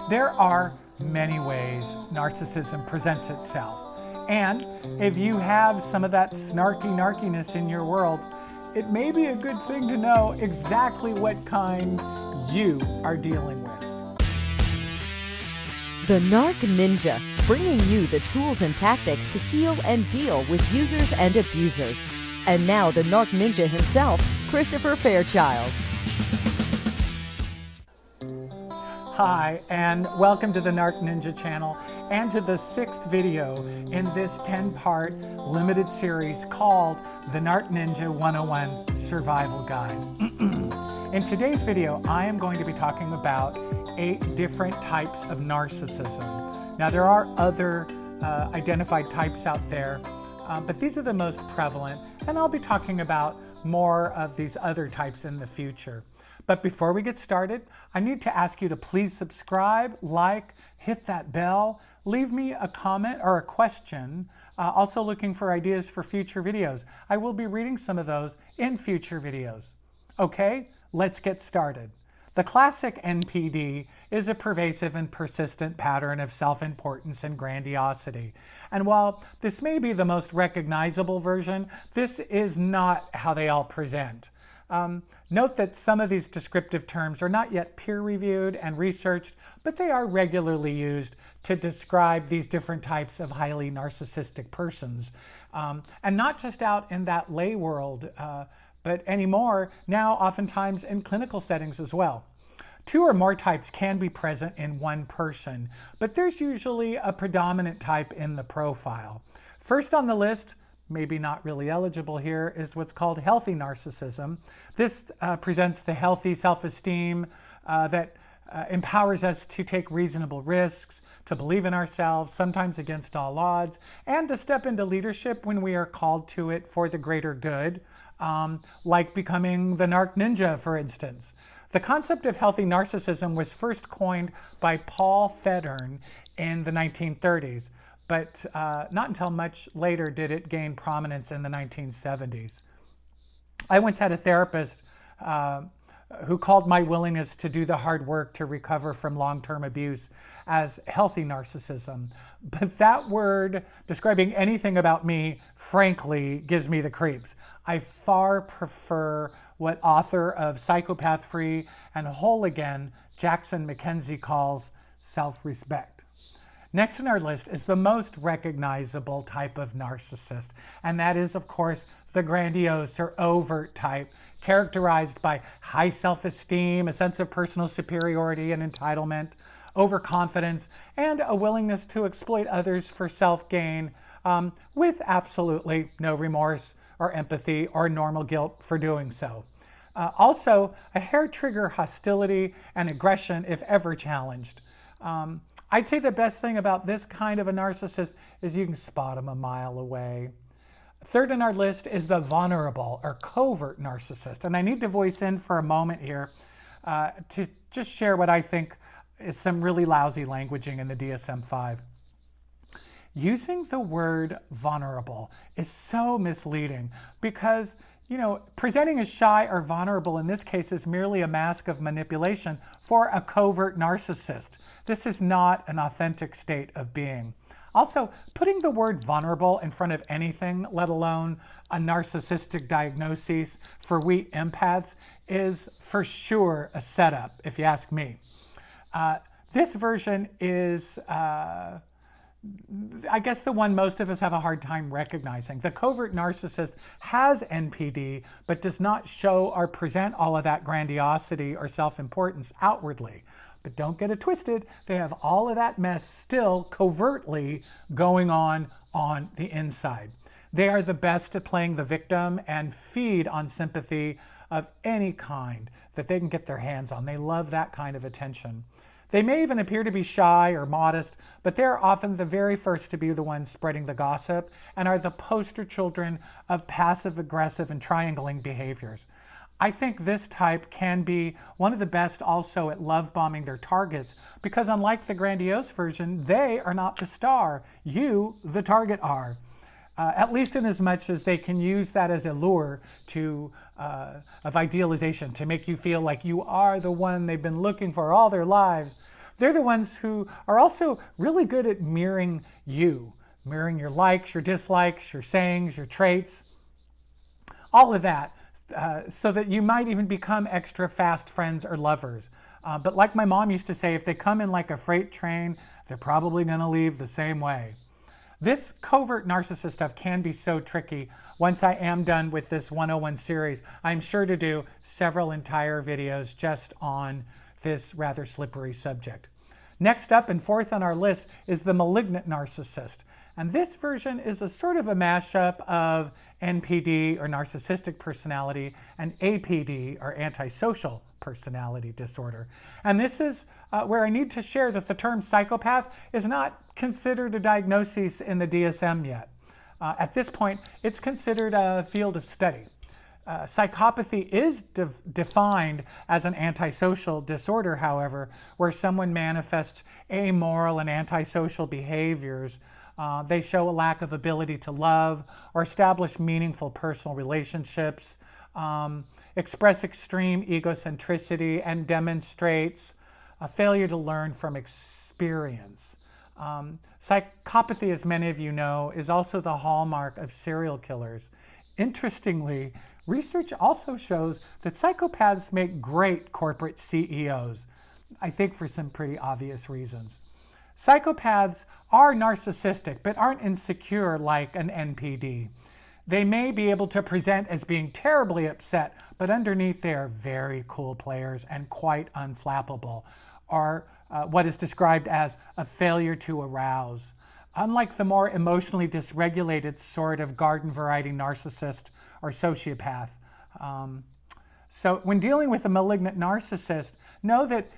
There are many ways narcissism presents itself. And if you have some of that snarky narkiness in your world, it may be a good thing to know exactly what kind you are dealing with. The Narc Ninja, bringing you the tools and tactics to heal and deal with users and abusers. And now the Narc Ninja himself, Christopher Fairchild. Hi, and welcome to the Narc Ninja channel and to the 6th video in this 10-part limited series called the Narc Ninja 101 Survival Guide. In today's video, I am going to be talking about 8 different types of narcissism. Now, there are other identified types out there, but these are the most prevalent, and I'll be talking about more of these other types in the future. But before we get started, I need to ask you to please subscribe, like, hit that bell, leave me a comment or a question. Also looking for ideas for future videos. I will be reading some of those in future videos. Okay, let's get started. The classic NPD is a pervasive and persistent pattern of self-importance and grandiosity. And while this may be the most recognizable version, this is not how they all present. Note that some of these descriptive terms are not yet peer-reviewed and researched, but they are regularly used to describe these different types of highly narcissistic persons. And not just out in that lay world, but anymore, now oftentimes in clinical settings as well. 2 or more types can be present in one person, but there's usually a predominant type in the profile. First on the list, maybe not really eligible here, is what's called healthy narcissism. This presents the healthy self-esteem that empowers us to take reasonable risks, to believe in ourselves, sometimes against all odds, and to step into leadership when we are called to it for the greater good, like becoming the Narc Ninja, for instance. The concept of healthy narcissism was first coined by Paul Federn in the 1930s. But not until much later did it gain prominence in the 1970s. I once had a therapist who called my willingness to do the hard work to recover from long-term abuse as healthy narcissism. But that word describing anything about me, frankly, gives me the creeps. I far prefer what author of Psychopath Free and Whole Again, Jackson McKenzie, calls self-respect. Next on our list is the most recognizable type of narcissist, and that is, of course, the grandiose or overt type, characterized by high self-esteem, a sense of personal superiority and entitlement, overconfidence, and a willingness to exploit others for self-gain, with absolutely no remorse or empathy or normal guilt for doing so. Also, a hair-trigger hostility and aggression if ever challenged. I'd say the best thing about this kind of a narcissist is you can spot them a mile away. Third on our list is the vulnerable or covert narcissist. And I need to voice in for a moment here to just share what I think is some really lousy languaging in the DSM-5. Using the word vulnerable is so misleading because, you know, presenting as shy or vulnerable in this case is merely a mask of manipulation for a covert narcissist. This is not an authentic state of being. Also, putting the word vulnerable in front of anything, let alone a narcissistic diagnosis for we empaths, is for sure a setup, if you ask me. This version is I guess the one most of us have a hard time recognizing. The covert narcissist has NPD, but does not show or present all of that grandiosity or self-importance outwardly. But don't get it twisted, they have all of that mess still covertly going on the inside. They are the best at playing the victim and feed on sympathy of any kind that they can get their hands on. They love that kind of attention. They may even appear to be shy or modest, but they're often the very first to be the ones spreading the gossip and are the poster children of passive-aggressive and triangling behaviors. I think this type can be one of the best also at love bombing their targets because unlike the grandiose version, they are not the star. You, the target, are. At least in as much as they can use that as a lure of idealization to make you feel like you are the one they've been looking for all their lives. They're the ones who are also really good at mirroring you, mirroring your likes, your dislikes, your sayings, your traits, all of that, so that you might even become extra fast friends or lovers. But like my mom used to say, if they come in like a freight train, they're probably going to leave the same way. This covert narcissist stuff can be so tricky. Once I am done with this 101 series, I'm sure to do several entire videos just on this rather slippery subject. Next up and fourth on our list is the malignant narcissist. And this version is a sort of a mashup of NPD or narcissistic personality and APD or antisocial personality disorder. And this is where I need to share that the term psychopath is not considered a diagnosis in the DSM yet. At this point, it's considered a field of study. Psychopathy is defined as an antisocial disorder, however, where someone manifests amoral and antisocial behaviors. They show a lack of ability to love or establish meaningful personal relationships, express extreme egocentricity, and demonstrates a failure to learn from experience. Psychopathy, as many of you know, is also the hallmark of serial killers. Interestingly, research also shows that psychopaths make great corporate CEOs, I think for some pretty obvious reasons. Psychopaths are narcissistic, but aren't insecure like an NPD. They may be able to present as being terribly upset, but underneath they are very cool players and quite unflappable, or what is described as a failure to arouse. Unlike the more emotionally dysregulated sort of garden variety narcissist or sociopath. So when dealing with a malignant narcissist, know that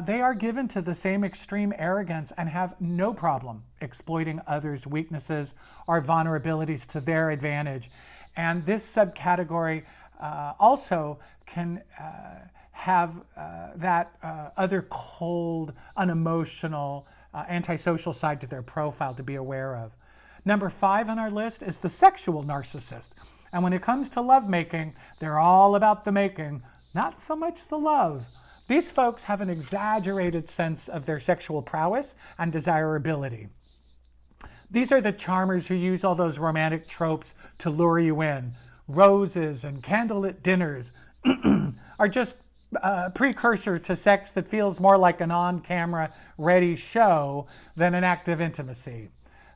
they are given to the same extreme arrogance and have no problem exploiting others' weaknesses or vulnerabilities to their advantage. And this subcategory also can have that other cold, unemotional, antisocial side to their profile to be aware of. Number 5 on our list is the sexual narcissist. And when it comes to lovemaking, they're all about the making, not so much the love. These folks have an exaggerated sense of their sexual prowess and desirability. These are the charmers who use all those romantic tropes to lure you in. Roses and candlelit dinners are just a precursor to sex that feels more like an on-camera ready show than an act of intimacy.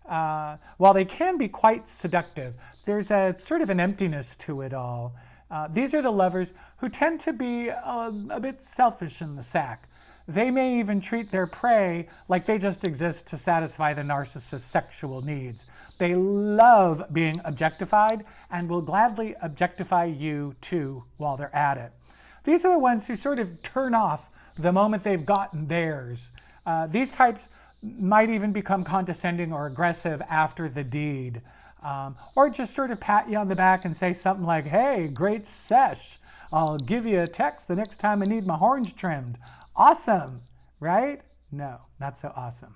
While they can be quite seductive, there's a sort of an emptiness to it all. These are the lovers who tend to be a bit selfish in the sack. They may even treat their prey like they just exist to satisfy the narcissist's sexual needs. They love being objectified and will gladly objectify you too while they're at it. These are the ones who sort of turn off the moment they've gotten theirs. These types might even become condescending or aggressive after the deed. Or just sort of pat you on the back and say something like, hey, great sesh. I'll give you a text the next time I need my horns trimmed. Awesome, right? No, not so awesome.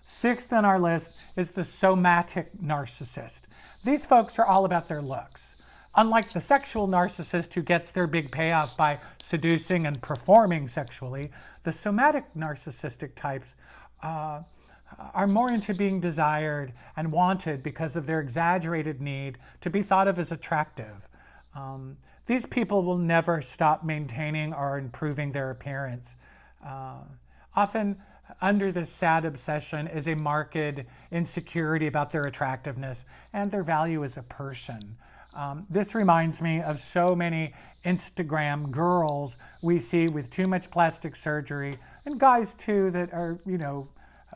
6th on our list is the somatic narcissist. These folks are all about their looks. Unlike the sexual narcissist who gets their big payoff by seducing and performing sexually, the somatic narcissistic types are more into being desired and wanted because of their exaggerated need to be thought of as attractive. These people will never stop maintaining or improving their appearance. Often under this sad obsession is a marked insecurity about their attractiveness and their value as a person. This reminds me of so many Instagram girls we see with too much plastic surgery, and guys too that are,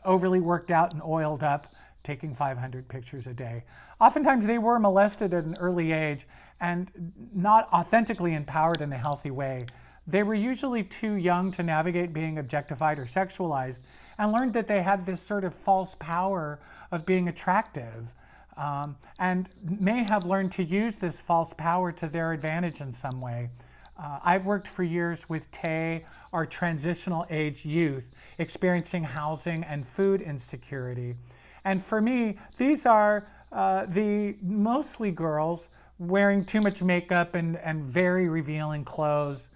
overly worked out and oiled up, taking 500 pictures a day. Oftentimes they were molested at an early age and not authentically empowered in a healthy way. They were usually too young to navigate being objectified or sexualized and learned that they had this sort of false power of being attractive, and may have learned to use this false power to their advantage in some way. I've worked for years with TAE, or transitional age youth, experiencing housing and food insecurity. And for me, these are the mostly girls wearing too much makeup and very revealing clothes.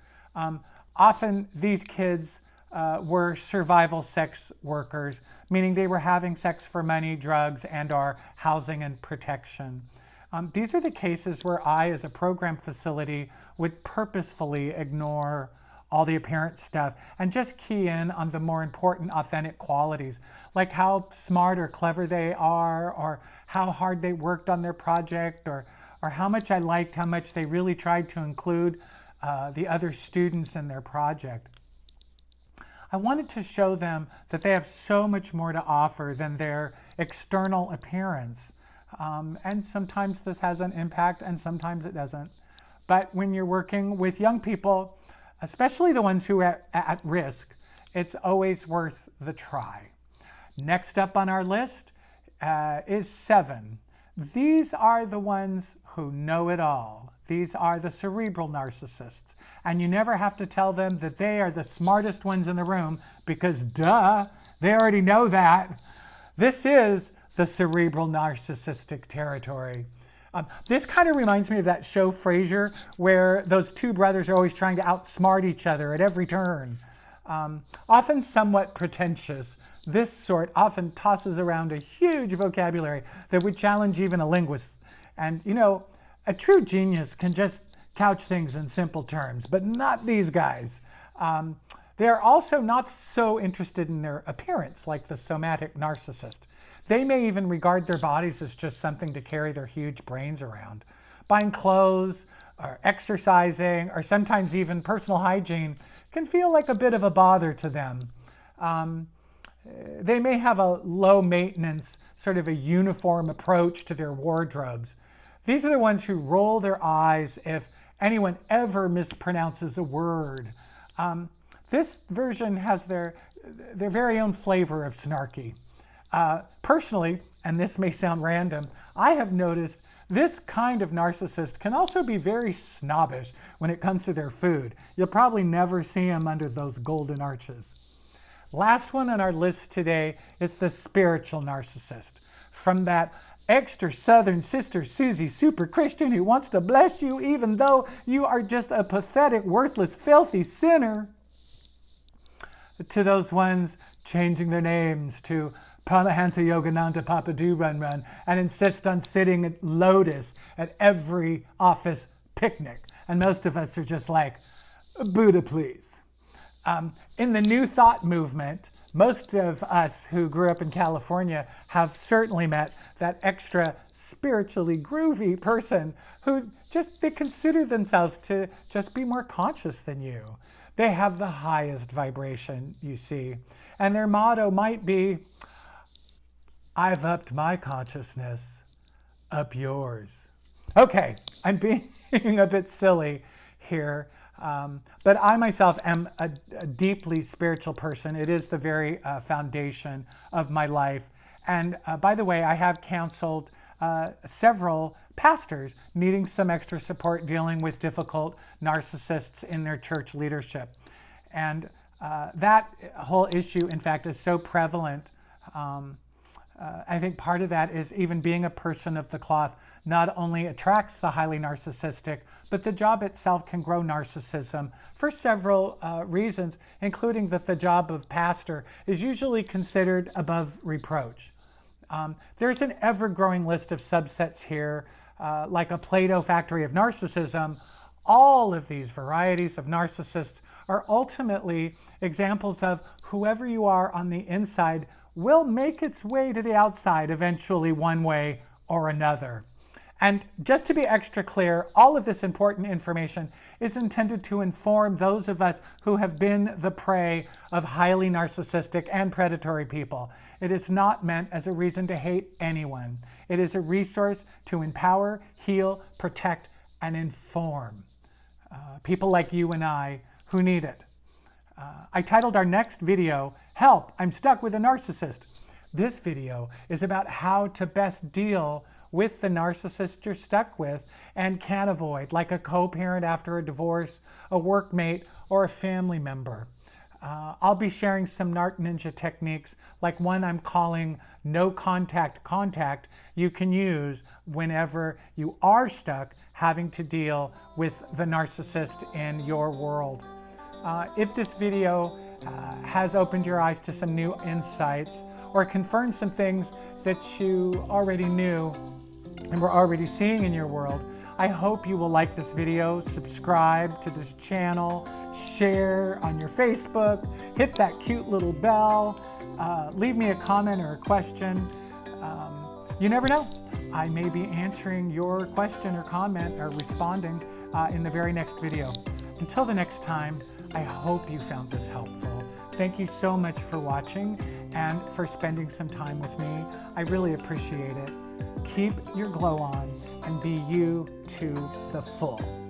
Often these kids were survival sex workers, meaning they were having sex for money, drugs, and/or housing and protection. These are the cases where I, as a program facility, would purposefully ignore all the apparent stuff and just key in on the more important authentic qualities, like how smart or clever they are, or how hard they worked on their project, or how much I liked how much they really tried to include the other students in their project. I wanted to show them that they have so much more to offer than their external appearance. And sometimes this has an impact and sometimes it doesn't. But when you're working with young people, especially the ones who are at risk, it's always worth the try. Next up on our list is 7. These are the ones who know it all. These are the cerebral narcissists. And you never have to tell them that they are the smartest ones in the room because, duh, they already know that. This is the cerebral narcissistic territory. This kind of reminds me of that show Frasier, where those two brothers are always trying to outsmart each other at every turn. Often somewhat pretentious, this sort often tosses around a huge vocabulary that would challenge even a linguist. And you know, a true genius can just couch things in simple terms, but not these guys. They are also not so interested in their appearance like the somatic narcissist. They may even regard their bodies as just something to carry their huge brains around. Buying clothes, or exercising, or sometimes even personal hygiene can feel like a bit of a bother to them. They may have a low maintenance, sort of a uniform approach to their wardrobes. These are the ones who roll their eyes if anyone ever mispronounces a word. This version has their very own flavor of snarky. Personally, and this may sound random, I have noticed this kind of narcissist can also be very snobbish when it comes to their food. You'll probably never see them under those golden arches. Last one on our list today is the spiritual narcissist. From that extra Southern Sister Susie super Christian who wants to bless you even though you are just a pathetic, worthless, filthy sinner, to those ones changing their names to Paramahansa Yogananda Papa Do Run Run and insist on sitting at Lotus at every office picnic. And most of us are just like, Buddha, please. In the New Thought movement, most of us who grew up in California have certainly met that extra spiritually groovy person who they consider themselves to just be more conscious than you. They have the highest vibration, you see. And their motto might be, I've upped my consciousness, up yours. Okay, I'm being a bit silly here, but I myself am a deeply spiritual person. It is the very foundation of my life. And by the way, I have counseled several pastors needing some extra support dealing with difficult narcissists in their church leadership. And that whole issue, in fact, is so prevalent. I think part of that is even being a person of the cloth not only attracts the highly narcissistic, but the job itself can grow narcissism for several reasons, including that the job of pastor is usually considered above reproach. There's an ever-growing list of subsets here, like a Play-Doh factory of narcissism. All of these varieties of narcissists are ultimately examples of whoever you are on the inside will make its way to the outside eventually one way or another. And just to be extra clear, all of this important information is intended to inform those of us who have been the prey of highly narcissistic and predatory people. It is not meant as a reason to hate anyone. It is a resource to empower, heal, protect, and inform people like you and I who need it. I titled our next video, Help, I'm Stuck with a Narcissist. This video is about how to best deal with the narcissist you're stuck with and can't avoid, like a co-parent after a divorce, a workmate, or a family member. I'll be sharing some Narc Ninja techniques, like one I'm calling no contact contact, you can use whenever you are stuck having to deal with the narcissist in your world. If this video has opened your eyes to some new insights or confirmed some things that you already knew and were already seeing in your world. I hope you will like this video, subscribe to this channel, share on your Facebook, hit that cute little bell, leave me a comment or a question. You never know. I may be answering your question or comment or responding in the very next video. Until the next time, I hope you found this helpful. Thank you so much for watching and for spending some time with me. I really appreciate it. Keep your glow on and be you to the full.